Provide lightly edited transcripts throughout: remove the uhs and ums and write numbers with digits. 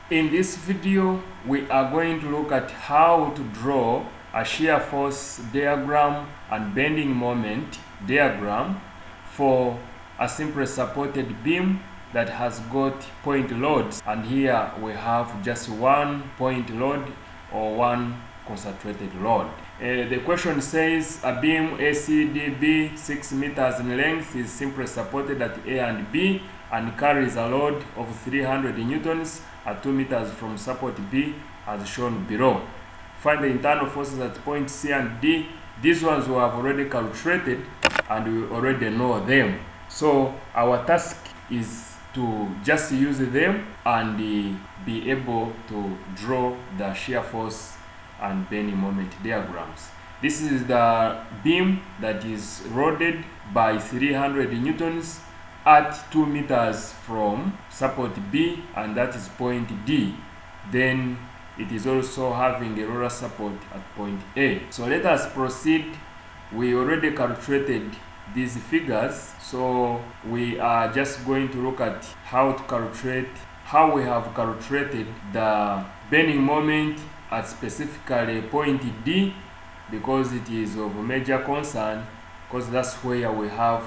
In this video, we are going to look at how to draw a shear force diagram and bending moment diagram for a simple supported beam that has got point loads, and here we have just one point load or one concentrated load. The question says a beam ACDB 6 meters in length is simply supported at A and B and carries a load of 300 newtons at 2 meters from support B as shown below. Find the internal forces at point C and D. These ones we have already calculated and we already know them. So our task is to just use them and be able to draw the shear force and bending moment diagrams. This is the beam that is loaded by 300 newtons at 2 meters from support B, and that is point D. Then it is also having a roller support at point A. So let us proceed. We already calculated these figures, so we are just going to look at how we have calculated the bending moment at specifically point D, because it is of major concern, because that's where we have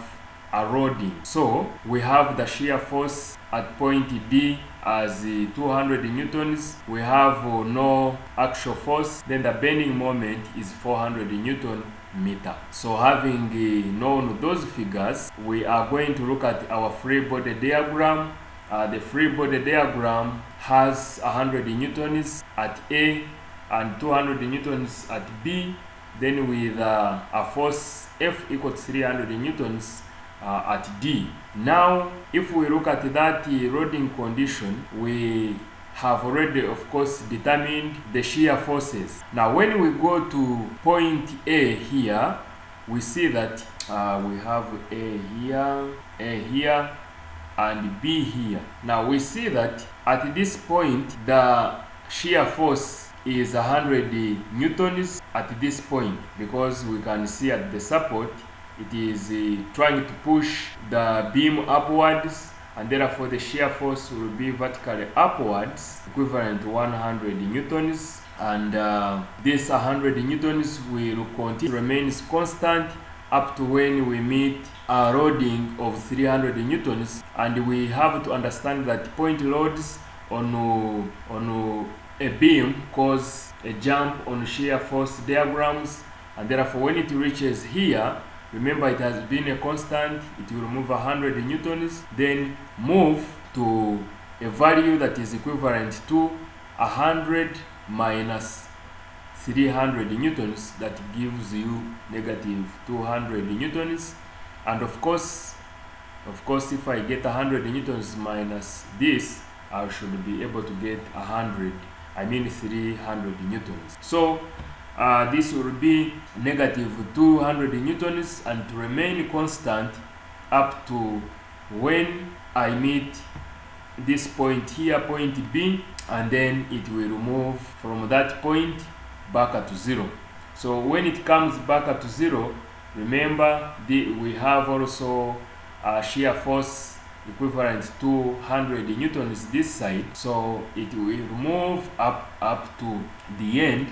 a loading. So we have the shear force at point D as 200 newtons. We have no actual force. Then the bending moment is 400 newton meter. So having known those figures, we are going to look at our free body diagram. The free body diagram has 100 newtons at A and 200 newtons at B, then with a force F equals 300 newtons at D. Now, if we look at that loading condition, we have already, of course, determined the shear forces. Now, when we go to point A here, we see that we have A here, and B here. Now, we see that at this point, the shear force is 100 newtons at this point, because we can see at the support, it is trying to push the beam upwards, and therefore the shear force will be vertically upwards, equivalent to 100 newtons. And this 100 newtons will continue, remains constant up to when we meet a loading of 300 newtons. And we have to understand that point loads on a beam cause a jump on shear force diagrams, and therefore when it reaches here, remember it has been a constant, it will move 100 newtons, then move to a value that is equivalent to 100 minus 300 newtons, that gives you negative 200 newtons. And of course if I get 100 newtons minus this, I should be able to get 300 newtons. So this will be negative 200 newtons, and to remain constant up to when I meet this point here, point B, and then it will move from that point back to 0. So when it comes back to 0, remember we have also a shear force equivalent to 200 newtons this side, so it will move up to the end,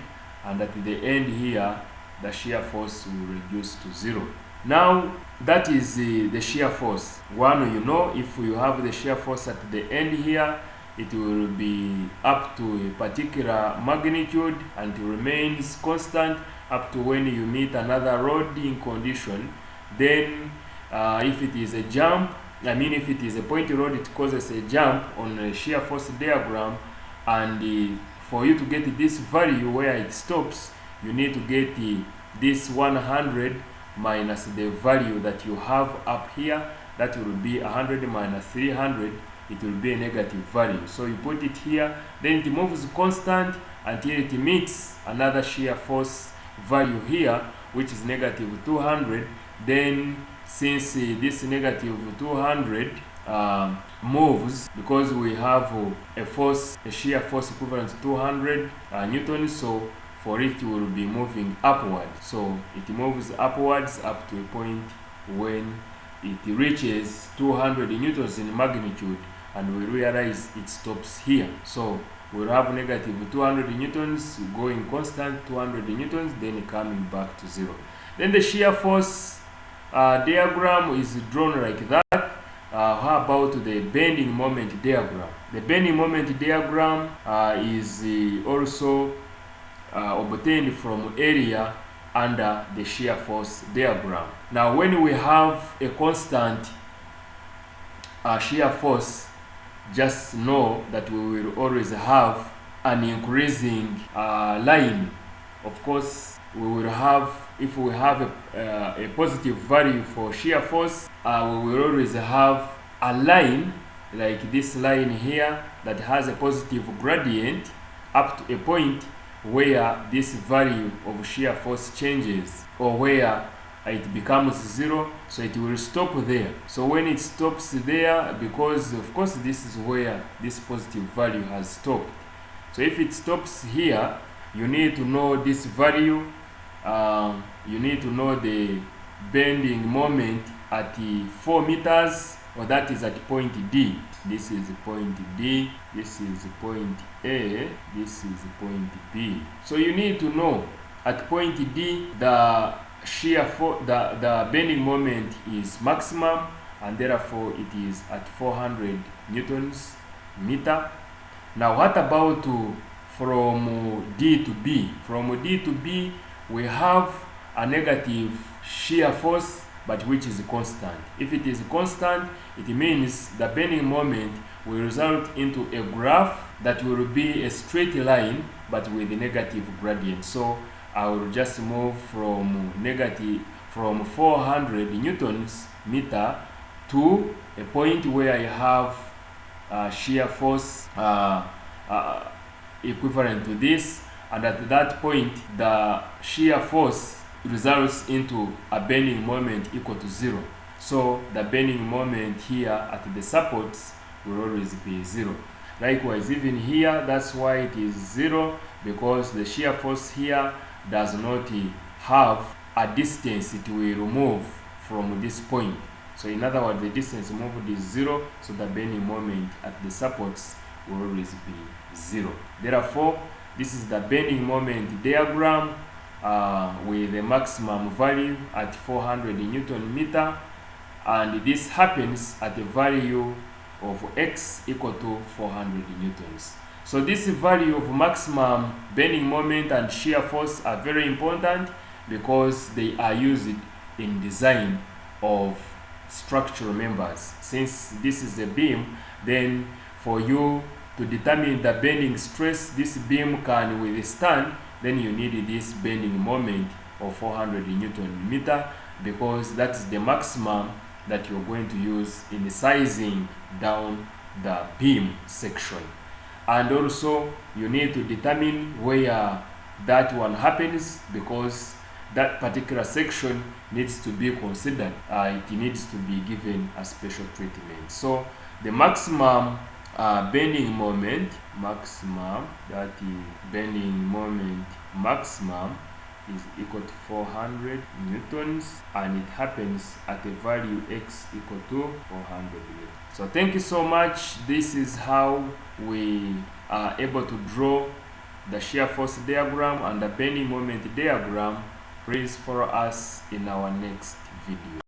and at the end here the shear force will reduce to 0. Now that is the shear force. If you have the shear force at the end here, it will be up to a particular magnitude and it remains constant up to when you meet another loading condition. Then if it is a jump, if it is a point load, it causes a jump on a shear force diagram, and for you to get this value where it stops, you need to get this 100 minus the value that you have up here. That will be 100 minus 300. It will be a negative value. So you put it here, then it moves constant until it meets another shear force value here, which is negative 200. Then since this negative 200 moves, because we have a shear force equivalent to 200 newtons, so for it will be moving upward. So it moves upwards up to a point when it reaches 200 newtons in magnitude, and we realize it stops here. So we'll have negative 200 newtons going constant, 200 newtons, then coming back to 0. Then the shear force diagram is drawn like that. How about the bending moment diagram? The bending moment diagram is also obtained from area under the shear force diagram. Now, when we have a constant shear force, just know that we will always have an increasing line. Of course, we will have, if we have a positive value for shear force, we will always have a line like this line here that has a positive gradient up to a point where this value of shear force changes, or where it becomes 0, so it will stop there. So when it stops there, because of course this is where this positive value has stopped, so if it stops here, you need to know this value. You need to know the bending moment at 4 meters, or that is at point D. This is point D, this is point A, this is point B. So you need to know at point D the shear for the bending moment is maximum, and therefore it is at 400 newtons meter. Now what about from D to B? From D to B we have a negative shear force, but which is constant. If it is constant, it means the bending moment will result into a graph that will be a straight line but with a negative gradient. So I will just move from 400 newtons meter to a point where I have shear force equivalent to this, and at that point the shear force results into a bending moment equal to 0. So the bending moment here at the supports will always be 0. Likewise, even here, that's why it is 0, because the shear force here does not have a distance it will move from this point. So in other words, the distance moved is 0, so the bending moment at the supports will always be 0. Therefore, this is the bending moment diagram with the maximum value at 400 Newton meter, and this happens at a value of x equal to 400 newtons. So this value of maximum bending moment and shear force are very important because they are used in design of structural members. Since this is a beam, then for you to determine the bending stress this beam can withstand, then you need this bending moment of 400 Newton meter, because that is the maximum that you're going to use in sizing down the beam section. And also you need to determine where that one happens, because that particular section needs to be considered. It needs to be given a special treatment. So the maximum bending moment, that is bending moment maximum, is equal to 400 newtons, and it happens at a value x equal to 400 newtons. So thank you so much. This is how we are able to draw the shear force diagram and the bending moment diagram. Please follow us in our next video.